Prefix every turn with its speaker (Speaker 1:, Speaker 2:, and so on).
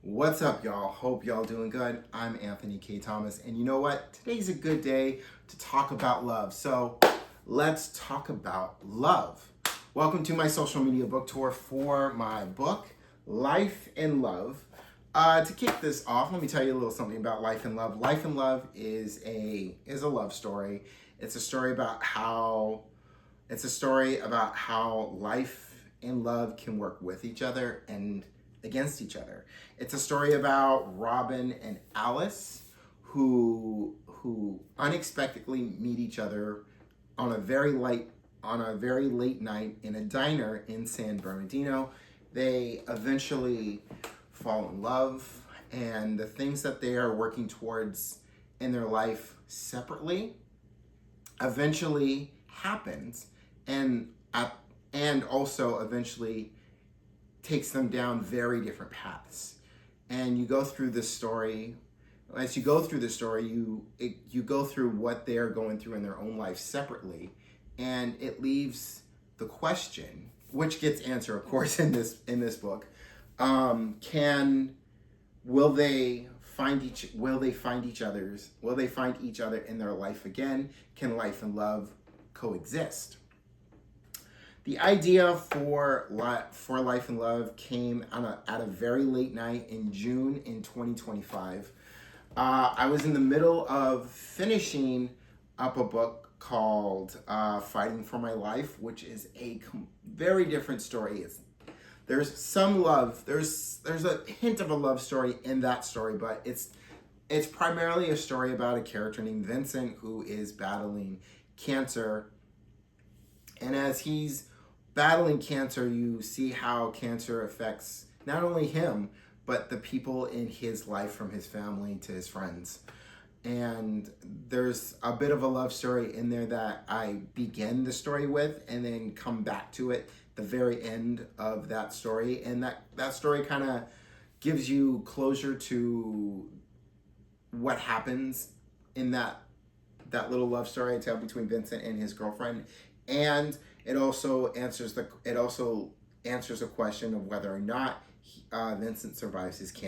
Speaker 1: What's up, y'all? Hope y'all doing good. I'm Anthony K. Thomas, and you know what? Today's a good day to talk about love. So let's talk about love. Welcome to my social media book tour for my book, Life in Love. To kick this off, let me tell you a little something about Life in Love. Life in Love is a love story. It's a story about how life and love can work with each other and against each other. It's a story about Robin and Alice who unexpectedly meet each other on a very late night in a diner in San Bernardino. They eventually fall in love, and the things that they are working towards in their life separately eventually happens, and also eventually takes them down very different paths. And you go through this story. As you go through the story, you go through what they're going through in their own life separately, and it leaves the question, which gets answered, of course, in this book. Will they find each other in their life again? Can life and love coexist? The idea for Life in Love came at a very late night in June in 2025. I was in the middle of finishing up a book called Fighting for My Life, which is a very different story. There's some love. There's a hint of a love story in that story, but it's primarily a story about a character named Vincent who is battling cancer. And as he's battling cancer, you see how cancer affects not only him, but the people in his life, from his family to his friends. And there's a bit of a love story in there that I begin the story with and then come back to it the very end of that story. And that story kind of gives you closure to what happens in that little love story I tell between Vincent and his girlfriend. And it also answers a question of whether or not Vincent survives his cancer.